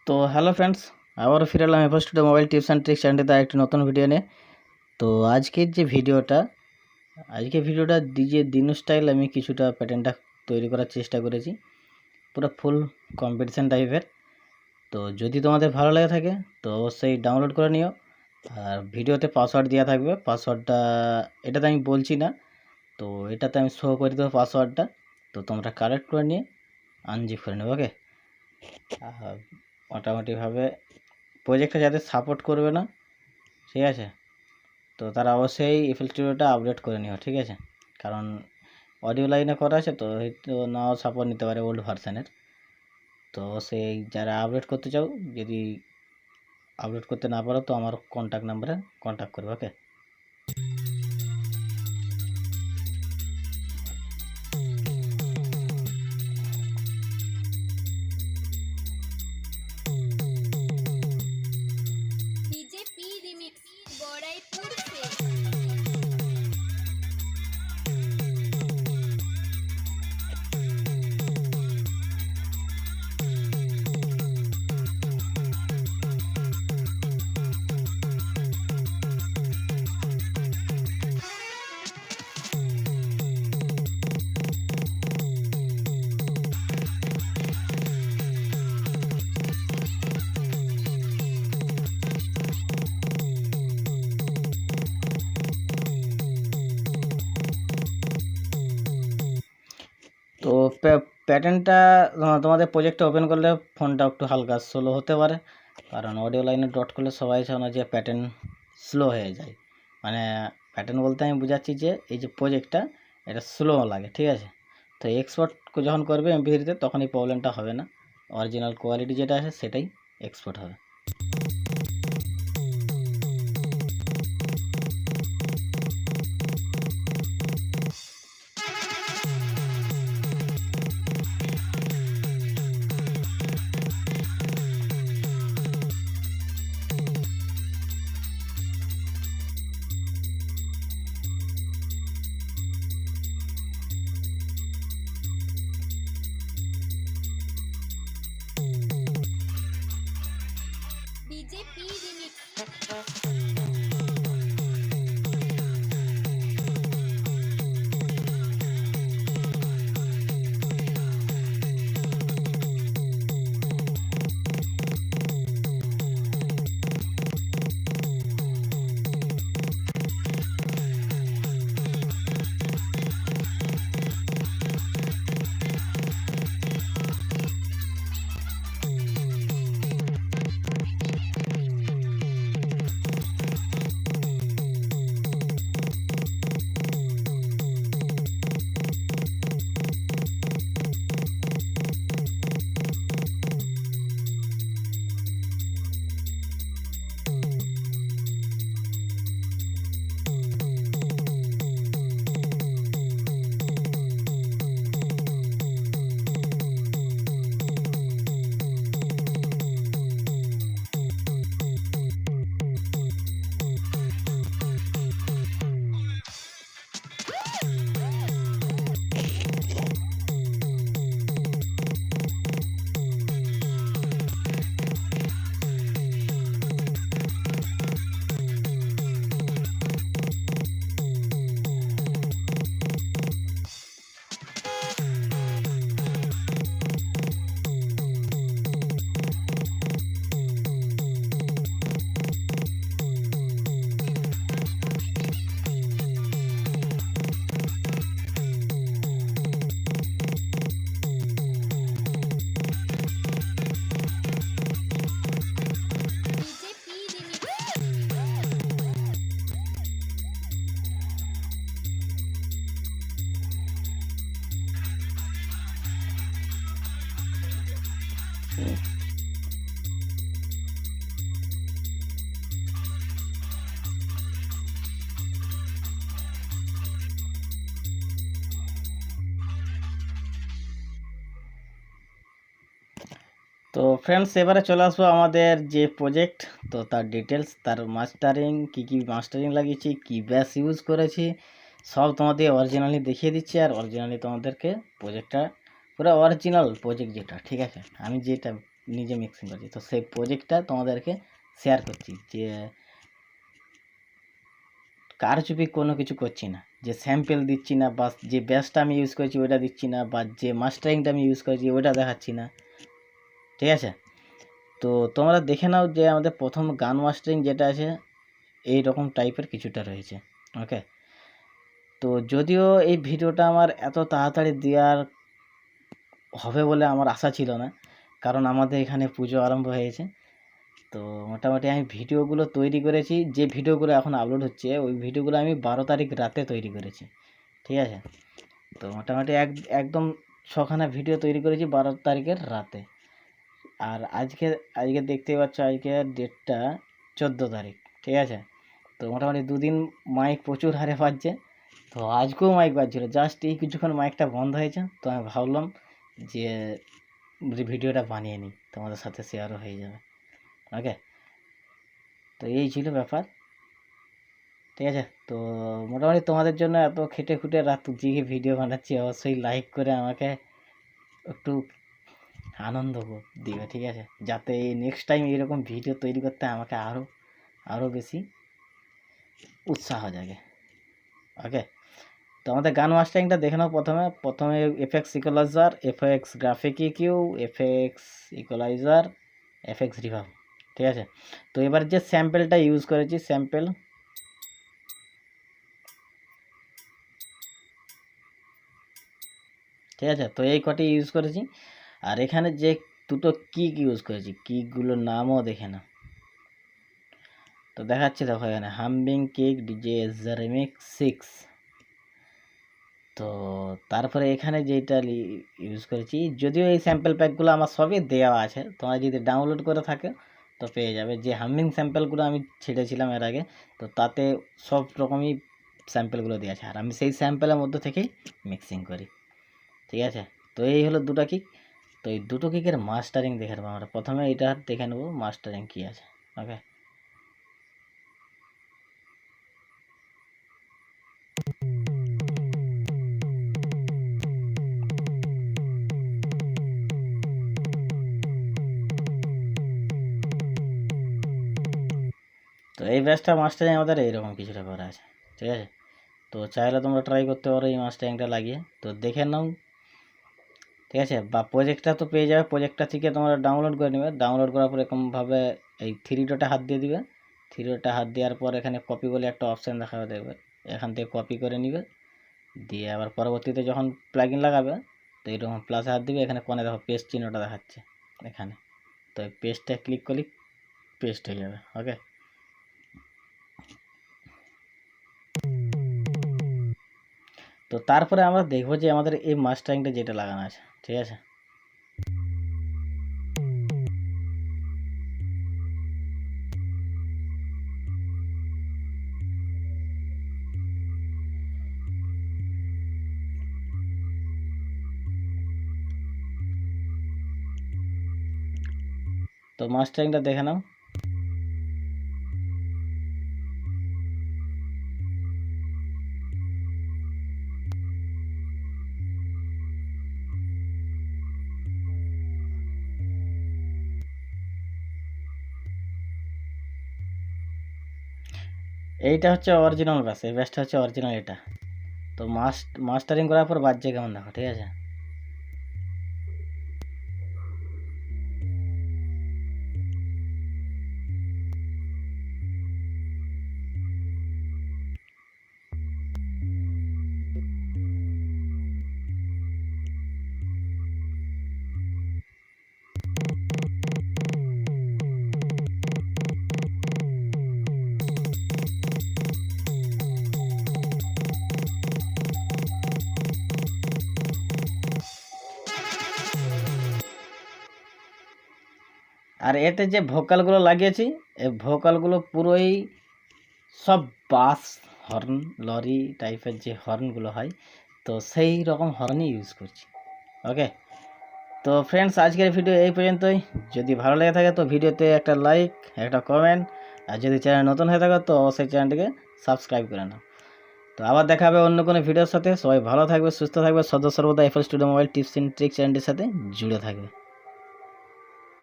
তো hello friends, আবারও ফিরে এলাম এফএসটুডে মোবাইল টিপস অ্যান্ড ট্রিক্স চ্যানেলটিতে একটি নতুন ভিডিও নিয়ে। তো আজকের যে ভিডিওটা ডিজে দিনু স্টাইল আমি কিছুটা প্যাটার্নটা তৈরি করার চেষ্টা করেছি, পুরো ফুল কম্পিটিশান টাইপের। তো যদি তোমাদের ভালো লেগে থাকে তো অবশ্যই ডাউনলোড করে নিও। আর ভিডিওতে পাসওয়ার্ড দেওয়া থাকবে, পাসওয়ার্ডটা এটাতে আমি বলছি না, তো এটাতে আমি শো করে দেবো পাসওয়ার্ডটা। তো তোমরা কালেক্ট করে নিয়ে আনজিপ করে নেবে। ওকে, মোটামুটিভাবে প্রজেক্টটা যাতে সাপোর্ট করবে না, ঠিক আছে, তো তারা অবশ্যই এফএল স্টুডিওটা আপডেট করে নিও, ঠিক আছে। কারণ অডিও লাইনে করা আছে তো হয়তো নাও সাপোর্ট নিতে পারে ওল্ড ভার্সানের। তো সেই যারা আপডেট করতে চাও, যদি আপডেট করতে না পারো তো আমার কন্ট্যাক্ট নাম্বারে কন্ট্যাক্ট করবে। ওকে, তো প্যাটার্নটা তোমাদের প্রজেক্টটা ওপেন করলে ফোনটা একটু হালকা স্লো হতে পারে, কারণ অডিও লাইনে ডট করলে সবাই চায় না যে প্যাটার্ন স্লো হয়ে যায়। মানে প্যাটার্ন বলতে আমি বোঝাচ্ছি যে এই যে প্রজেক্টটা এটা স্লো লাগে, ঠিক আছে। তো এক্সপোর্ট যখন করবে MP3-তে তখন এই প্রবলেমটা হবে না, অরিজিনাল কোয়ালিটি যেটা আছে সেটাই এক্সপোর্ট হবে। তো ফ্রেন্ডস, এবারে চলে আসবো আমাদের যে প্রজেক্ট, তো তার ডিটেলস, তার মাস্টারিং, কী মাস্টারিং লাগিয়েছি, কী ব্যাস ইউজ করেছি, সব তোমাদের অরিজিনালি দেখিয়ে দিচ্ছি। আর অরিজিনালি তোমাদেরকে প্রজেক্টটা পুরো অরিজিনাল প্রজেক্ট যেটা, ঠিক আছে, আমি যেটা নিজে মিক্সিং করছি। তো সেই প্রজেক্টটা তোমাদেরকে শেয়ার করছি যে কারচুপি কোনো কিছু করছি না, যে স্যাম্পেল দিচ্ছি না, বা যে ব্যাসটা আমি ইউজ করেছি ওইটা দিচ্ছি না, বা যে মাস্টারিংটা আমি ইউজ করেছি ওইটা দেখাচ্ছি না, ঠিক আছে। তো তোমরা দেখে নাও যে আমাদের প্রথম গান মাস্টারিং যেটা আছে এই রকম টাইপের কিছুটা রয়েছে। ওকে, তো যদিও এই ভিডিওটা আমার এত তাড়াতাড়ি দেওয়ার হবে বলে আমার আশা ছিল না, কারণ আমাদের এখানে পুজো আরম্ভ হয়েছে। তো মোটামুটি আমি ভিডিওগুলো তৈরি করেছি, যে ভিডিওগুলো এখন আপলোড হচ্ছে ওই ভিডিওগুলো আমি 12 তারিখ রাতে তৈরি করেছি, ঠিক আছে। তো মোটামুটি একদম 6খানা ভিডিও তৈরি করেছি 12 তারিখের রাতে। আর আজকে দেখতেই পাচ্ছ আজকে ডেটটা 14 তারিখ, ঠিক আছে। তো মোটামুটি 2 দিন মাইক প্রচুর হারে বাজছে। তো আজকেও মাইক বাজছিল, জাস্ট এই কিছুক্ষণ মাইকটা বন্ধ হয়েছে। তো আমি ভাবলাম যে ভিডিওটা বানিয়ে নিই, তোমাদের সাথে শেয়ারও হয়ে যাবে। ওকে, তো এই ছিল ব্যাপার, ঠিক আছে। তো মোটামুটি তোমাদের জন্য এত খেটে খুঁটে রাত জেগে ভিডিও বানাচ্ছি, অবশ্যই লাইক করে আমাকে একটু আনন্দ দিবে, ঠিক আছে, যাতে এই নেক্সট টাইম এরকম ভিডিও তৈরি করতে আমাকে আরও বেশি উৎসাহ জাগে। ওকে, তো আমাদের গান মাস্টারিংটা দেখে নাও। প্রথমে FX equaliser, FX graphic EQ, FX equaliser, FX reverb, ঠিক আছে। তো এবার যে স্যাম্পেলটা ইউজ করেছি, স্যাম্পেল, ঠিক আছে। তো এই কটি ইউজ করেছি। আর এখানে যে দুটো কিক ইউজ করেছি, কিকগুলোর নামও দেখে না। তো দেখাচ্ছি, দেখো এখানে হাম্বিং কিক ডিজে রেমিক্স 6। তো তারপরে এখানে যেটা ইউজ করেছি, যদিও এই স্যাম্পল প্যাকগুলো আমার সবই দেওয়া আছে, তোমরা যদি ডাউনলোড করে থাকে তো পেয়ে যাবে। যে হামিং স্যাম্পলগুলো আমি ছেড়েছিলাম এর আগে, তো তাতে সব রকমই স্যাম্পলগুলো দেওয়া আছে, আর আমি সেই স্যাম্পলের মধ্যে থেকেই মিক্সিং করি, ঠিক আছে। তো এই হলো দুটো কিক। তো এই দুটো কিকের মাস্টারিং দেখে নেবো আমরা। প্রথমে এটা দেখে নেবো মাস্টারিং কী আছে। ওকে, তো এই ব্যাচটা মাস্টারিং আমাদের এইরকম কিছুটা করা আছে, ঠিক আছে। তো চাইলে তোমরা ট্রাই করতে পারো এই মাস্টারিংটা লাগিয়ে। তো দেখে নাও, ঠিক আছে। বা প্রজেক্টটা তো পেয়ে যাবে, প্রজেক্টটা থেকে তোমরা ডাউনলোড করে নেবে। ডাউনলোড করার পর এরকমভাবে এই 3 ডটে হাত দিয়ে দিবে। 3 ডটে হাত দেওয়ার পর এখানে কপি বলে একটা অপশান দেখা দেবে, এখান থেকে কপি করে নিবে। দিয়ে আবার পরবর্তীতে যখন প্লাগইন লাগাবে তো এইরকম প্লাসে হাত দিবে, এখানে কোণে দেখো পেস্ট চিহ্নটা দেখাচ্ছে এখানে। তো এই পেস্টটা ক্লিক করলে পেস্ট হয়ে যাবে। ওকে, তো তারপরে আমরা দেখবো যে আমাদের এই মাস্টারিংটা যেটা লাগানো আছে, ঠিক আছে। তো মাস্টারিংটা দেখে নাও। এইটা হচ্ছে অরিজিনাল ব্যাস, এই ব্যাসটা হচ্ছে অরিজিনাল এটা। তো মাস্টারিং করার পর বাজছে কেমন দেখো, ঠিক আছে। আর এতে যে ভোকালগুলো লাগিয়েছি, এই ভোকালগুলো পুরোই সব বাস হর্ন, লরি টাইপের যে হর্নগুলো হয়, তো সেই রকম হর্নই ইউজ করছি। ওকে, তো ফ্রেন্ডস আজকের ভিডিও এই পর্যন্তই। যদি ভালো লেগে থাকে তো ভিডিওতে একটা লাইক, একটা কমেন্ট, আর যদি চ্যানেল নতুন হয়ে থাকে তো অবশ্যই চ্যানেলটিকে সাবস্ক্রাইব করে নাও। তো আবার দেখা হবে অন্য কোনো ভিডিওর সাথে। সবাই ভালো থাকবে, সুস্থ থাকবে, সর্বদা FL studio mobile tips and tricks চ্যানেলটির সাথে জুড়ে থাকবে।